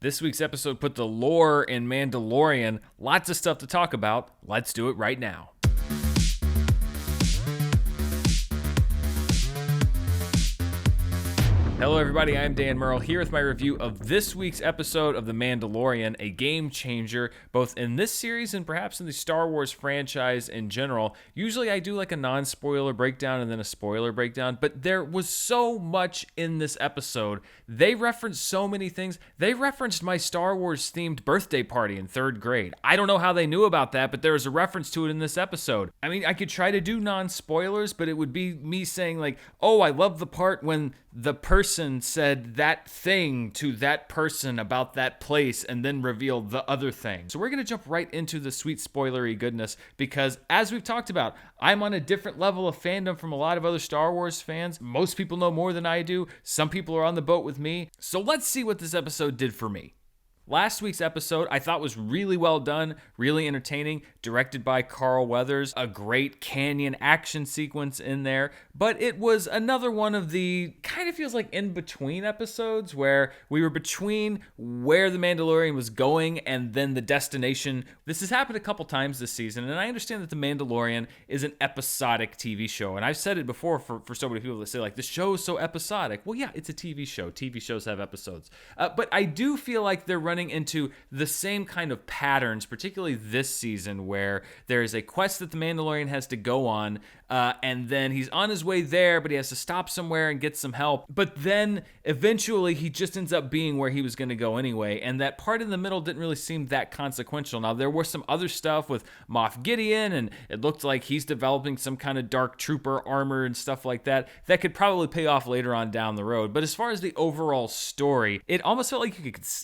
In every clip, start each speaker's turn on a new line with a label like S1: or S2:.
S1: This week's episode put the lore in Mandalorian. Lots of stuff to talk about. Let's do it right now. Hello everybody, I'm Dan Murrell here with my review of this week's episode of The Mandalorian, a game changer, both in this series and perhaps in the Star Wars franchise in general. Usually I do like a non-spoiler breakdown and then a spoiler breakdown, but there was so much in this episode. They referenced so many things. They referenced my Star Wars themed birthday party in 3rd grade. I don't know how they knew about that, but there was a reference to it in this episode. I mean, I could try to do non-spoilers, but it would be me saying like, oh, I love the part when the person said that thing to that person about that place and then revealed the other thing. So we're going to jump right into the sweet spoilery goodness because, as we've talked about, I'm on a different level of fandom from a lot of other Star Wars fans. Most people know more than I do. Some people are on the boat with me. So let's see what this episode did for me. Last week's episode I thought was really well done, really entertaining, directed by Carl Weathers, a great canyon action sequence in there, but it was another one of the kind of feels like in-between episodes where we were between where the Mandalorian was going and then the destination. This has happened a couple times this season, and I understand that the Mandalorian is an episodic TV show, and I've said it before for so many people that say like, the show is so episodic. Well, yeah, it's a TV show. TV shows have episodes. But I do feel like they're running into the same kind of patterns, particularly this season, where there is a quest that the Mandalorian has to go on, and then he's on his way there, but he has to stop somewhere and get some help. But then eventually he just ends up being where he was going to go anyway, and that part in the middle didn't really seem that consequential. Now, there was some other stuff with Moff Gideon, and it looked like he's developing some kind of dark trooper armor and stuff like that that could probably pay off later on down the road. But as far as the overall story, it almost felt like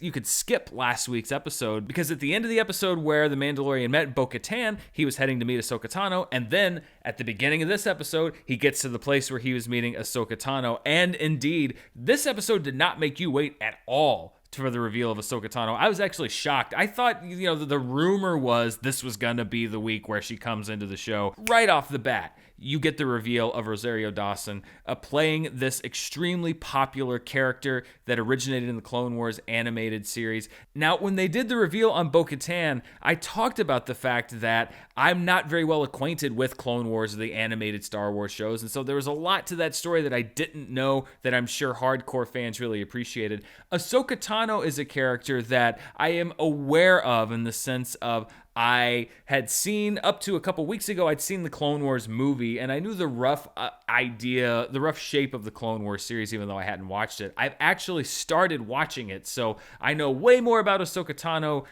S1: you could skip last week's episode, because at the end of the episode where the Mandalorian met Bo-Katan, he was heading to meet Ahsoka Tano, and then at the beginning of this episode, he gets to the place where he was meeting Ahsoka Tano, and indeed, this episode did not make you wait at all for the reveal of Ahsoka Tano. I was actually shocked. I thought, the rumor was this was gonna be the week where she comes into the show. Right off the bat, you get the reveal of Rosario Dawson playing this extremely popular character that originated in the Clone Wars animated series. Now, when they did the reveal on Bo-Katan, I talked about the fact that I'm not very well acquainted with Clone Wars, the animated Star Wars shows, and so there was a lot to that story that I didn't know that I'm sure hardcore fans really appreciated. Ahsoka Tano is a character that I am aware of in the sense of I had seen up to a couple weeks ago, I'd seen the Clone Wars movie, and I knew the rough idea, the rough shape of the Clone Wars series, even though I hadn't watched it. I've actually started watching it, so I know way more about Ahsoka Tano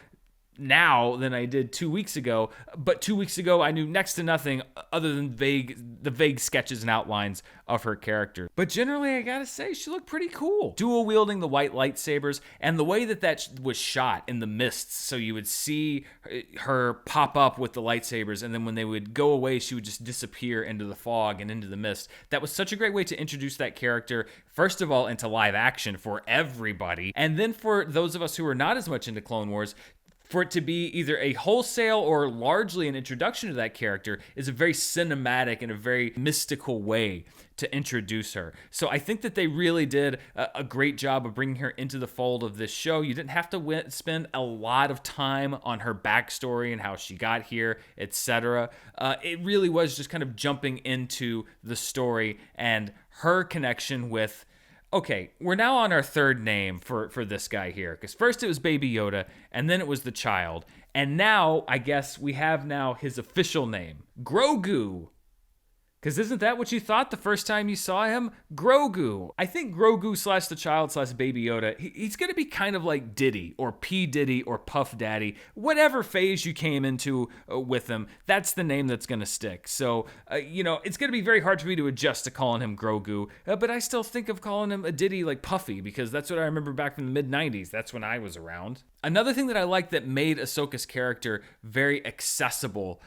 S1: now than I did 2 weeks ago, but 2 weeks ago I knew next to nothing other than the vague sketches and outlines of her character. But generally, I gotta say, she looked pretty cool. Dual wielding the white lightsabers, and the way that was shot in the mists, so you would see her pop up with the lightsabers, and then when they would go away, she would just disappear into the fog and into the mist. That was such a great way to introduce that character, first of all, into live action for everybody, and then for those of us who are not as much into Clone Wars, for it to be either a wholesale or largely an introduction to that character is a very cinematic and a very mystical way to introduce her. So I think that they really did a great job of bringing her into the fold of this show. You didn't have to spend a lot of time on her backstory and how she got here, etc. It really was just kind of jumping into the story and her connection with, okay, we're now on our third name for this guy here, because first it was Baby Yoda, and then it was the child, and now I guess we have now his official name, Grogu. Because isn't that what you thought the first time you saw him? Grogu. I think Grogu / the child / Baby Yoda, he's going to be kind of like Diddy or P. Diddy or Puff Daddy. Whatever phase you came into with him, that's the name that's going to stick. So, it's going to be very hard for me to adjust to calling him Grogu, but I still think of calling him a Diddy like Puffy, because that's what I remember back from the mid-90s. That's when I was around. Another thing that I like that made Ahsoka's character very accessible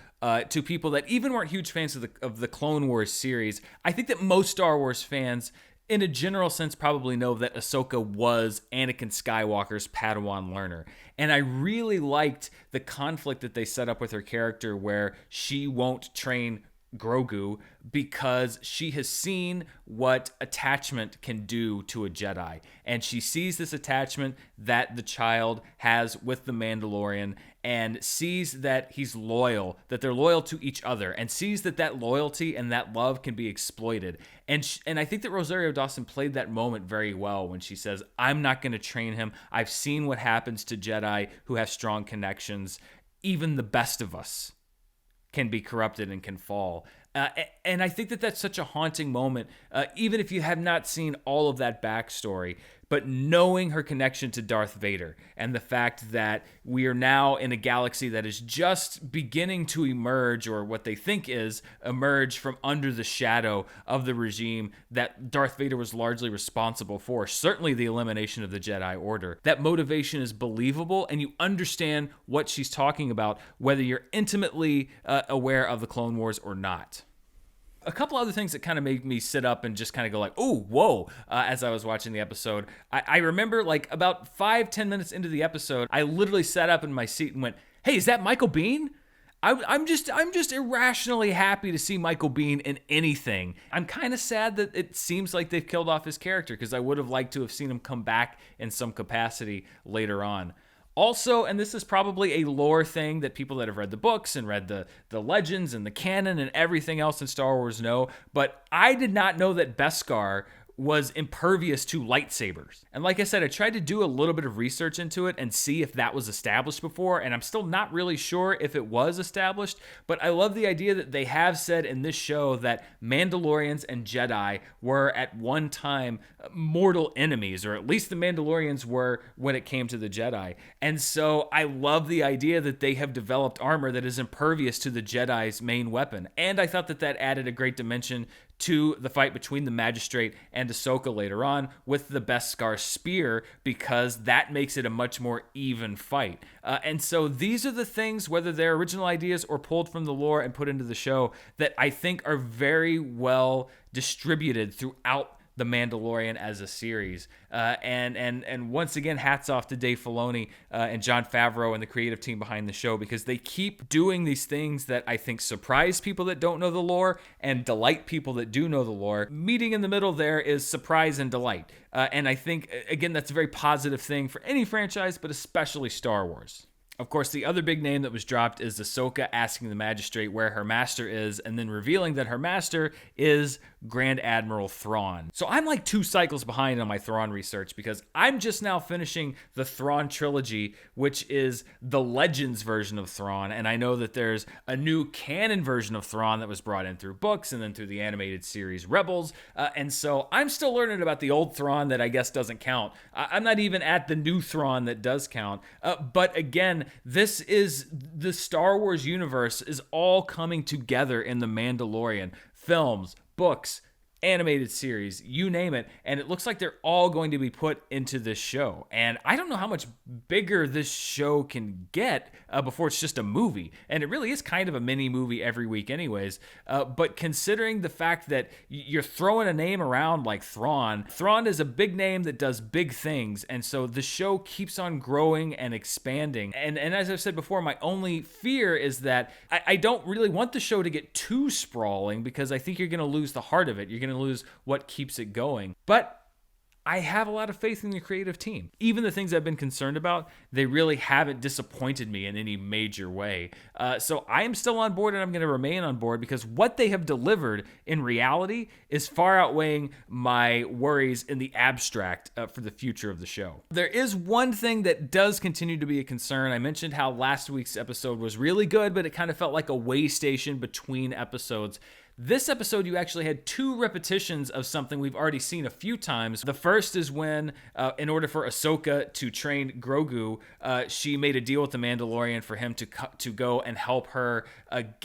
S1: to people that even weren't huge fans of the Clone Wars series. I think that most Star Wars fans, in a general sense, probably know that Ahsoka was Anakin Skywalker's Padawan learner. And I really liked the conflict that they set up with her character, where she won't train Grogu because she has seen what attachment can do to a Jedi. And she sees this attachment that the child has with the Mandalorian and sees that he's loyal, that they're loyal to each other, and sees that that loyalty and that love can be exploited. And I think that Rosario Dawson played that moment very well when she says, I'm not going to train him. I've seen what happens to Jedi who have strong connections. Even the best of us can be corrupted and can fall. And I think that that's such a haunting moment, even if you have not seen all of that backstory. But knowing her connection to Darth Vader and the fact that we are now in a galaxy that is just beginning to emerge, or what they think is emerge from under the shadow of the regime that Darth Vader was largely responsible for, certainly the elimination of the Jedi Order. That motivation is believable, and you understand what she's talking about, whether you're intimately aware of the Clone Wars or not. A couple other things that kind of made me sit up and just kind of go like, oh, whoa, as I was watching the episode. I remember like about 5-10 minutes into the episode, I literally sat up in my seat and went, hey, is that Michael Biehn? I'm just irrationally happy to see Michael Biehn in anything. I'm kind of sad that it seems like they've killed off his character, because I would have liked to have seen him come back in some capacity later on. Also, and this is probably a lore thing that people that have read the books and read the legends and the canon and everything else in Star Wars know, but I did not know that Beskar was impervious to lightsabers. And like I said, I tried to do a little bit of research into it and see if that was established before, and I'm still not really sure if it was established, but I love the idea that they have said in this show that Mandalorians and Jedi were at one time mortal enemies, or at least the Mandalorians were when it came to the Jedi. And so I love the idea that they have developed armor that is impervious to the Jedi's main weapon. And I thought that that added a great dimension to the fight between the Magistrate and Ahsoka later on with the Beskar spear, because that makes it a much more even fight. And so these are the things, whether they're original ideas or pulled from the lore and put into the show, that I think are very well distributed throughout The Mandalorian as a series. And once again, hats off to Dave Filoni and Jon Favreau and the creative team behind the show, because they keep doing these things that I think surprise people that don't know the lore and delight people that do know the lore. Meeting in the middle there is surprise and delight. And I think, again, that's a very positive thing for any franchise, but especially Star Wars. Of course, the other big name that was dropped is Ahsoka asking the Magistrate where her master is, and then revealing that her master is Grand Admiral Thrawn. So I'm like 2 cycles behind on my Thrawn research, because I'm just now finishing the Thrawn trilogy, which is the Legends version of Thrawn, and I know that there's a new canon version of Thrawn that was brought in through books and then through the animated series Rebels, and so I'm still learning about the old Thrawn that I guess doesn't count. I'm not even at the new Thrawn that does count, but again, this is the Star Wars universe is all coming together in The Mandalorian. Films, books, animated series, you name it, and it looks like they're all going to be put into this show. And I don't know how much bigger this show can get before it's just a movie. And it really is kind of a mini movie every week anyways. But considering the fact that you're throwing a name around like Thrawn is a big name that does big things. And so the show keeps on growing and expanding. And as I've said before, my only fear is that I don't really want the show to get too sprawling, because I think you're going to lose the heart of it. You're going to lose what keeps it going. But I have a lot of faith in the creative team. Even the things I've been concerned about, they really haven't disappointed me in any major way. So I am still on board, and I'm going to remain on board, because what they have delivered in reality is far outweighing my worries in the abstract for the future of the show. There is one thing that does continue to be a concern. I mentioned how last week's episode was really good, but it kind of felt like a way station between episodes. This episode, you actually had 2 repetitions of something we've already seen a few times. The first is when, in order for Ahsoka to train Grogu, she made a deal with the Mandalorian for him to go and help her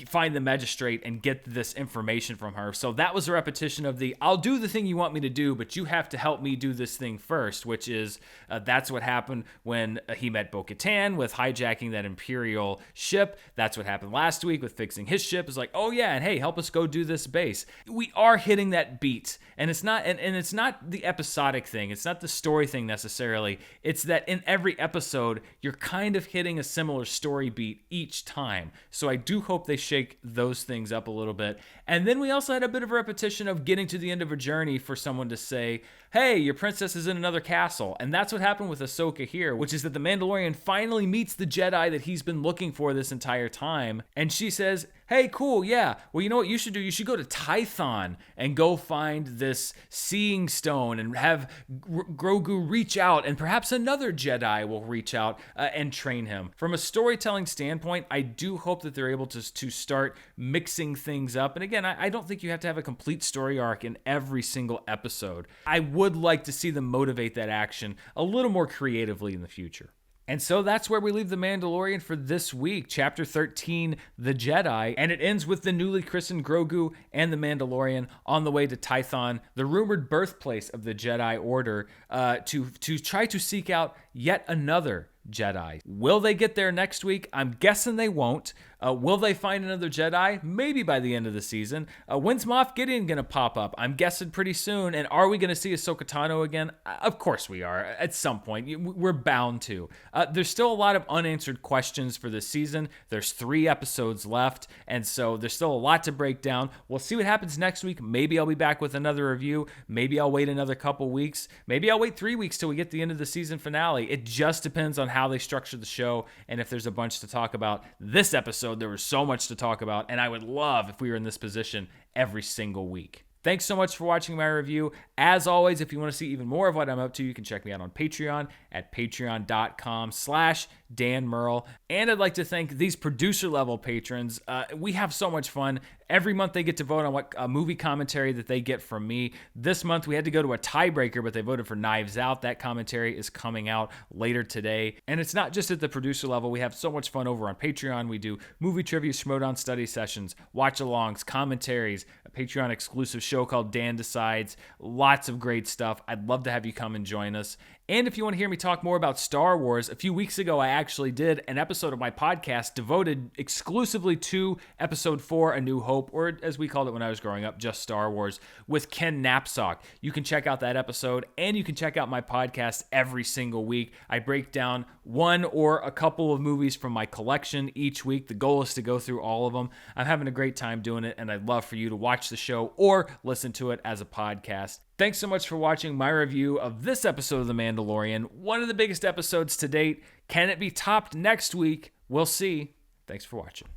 S1: find the Magistrate and get this information from her. So that was a repetition of the, I'll do the thing you want me to do, but you have to help me do this thing first, which is, that's what happened when he met Bo-Katan with hijacking that Imperial ship. That's what happened last week with fixing his ship. It's like, oh yeah, and hey, help us go do this base. We are hitting that beat, and it's not and it's not the episodic thing. It's not the story thing necessarily. It's that in every episode, you're kind of hitting a similar story beat each time. So I do hope they shake those things up a little bit. And then we also had a bit of a repetition of getting to the end of a journey for someone to say, hey, your princess is in another castle. And that's what happened with Ahsoka here, which is that the Mandalorian finally meets the Jedi that he's been looking for this entire time. And she says, hey, cool, yeah. Well, you know what you should do? You should go to Tython and go find this seeing stone and have Grogu reach out, and perhaps another Jedi will reach out and train him. From a storytelling standpoint, I do hope that they're able to start mixing things up. And again, I don't think you have to have a complete story arc in every single episode. I would like to see them motivate that action a little more creatively in the future. And so that's where we leave The Mandalorian for this week, Chapter 13, The Jedi, and it ends with the newly christened Grogu and The Mandalorian on the way to Tython, the rumored birthplace of the Jedi Order, to try to seek out yet another Jedi. Will they get there next week? I'm guessing they won't. Will they find another Jedi? Maybe by the end of the season. When's Moff Gideon going to pop up? I'm guessing pretty soon. And are we going to see Ahsoka Tano again? Of course we are. At some point. We're bound to. There's still a lot of unanswered questions for this season. There's 3 episodes left. And so there's still a lot to break down. We'll see what happens next week. Maybe I'll be back with another review. Maybe I'll wait another couple weeks. Maybe I'll wait 3 weeks till we get to the end of the season finale. It just depends on how they structure the show and if there's a bunch to talk about. This episode, there was so much to talk about, and I would love if we were in this position every single week. Thanks so much for watching my review. As always, if you want to see even more of what I'm up to, you can check me out on Patreon at patreon.com/Dan Murrell. And I'd like to thank these producer level patrons. We have so much fun. Every month they get to vote on what movie commentary that they get from me. This month we had to go to a tiebreaker, but they voted for Knives Out. That commentary is coming out later today. And it's not just at the producer level. We have so much fun over on Patreon. We do movie trivia, Schmodown study sessions, watch-alongs, commentaries, a Patreon exclusive show called Dan Decides. Lots of great stuff. I'd love to have you come and join us. And if you want to hear me talk more about Star Wars, a few weeks ago I actually did an episode of my podcast devoted exclusively to Episode 4, A New Hope, or as we called it when I was growing up, just Star Wars, with Ken Knapsack. You can check out that episode, and you can check out my podcast every single week. I break down one or a couple of movies from my collection each week. The goal is to go through all of them. I'm having a great time doing it, and I'd love for you to watch the show or listen to it as a podcast. Thanks so much for watching my review of this episode of The Mandalorian, one of the biggest episodes to date. Can it be topped next week? We'll see. Thanks for watching.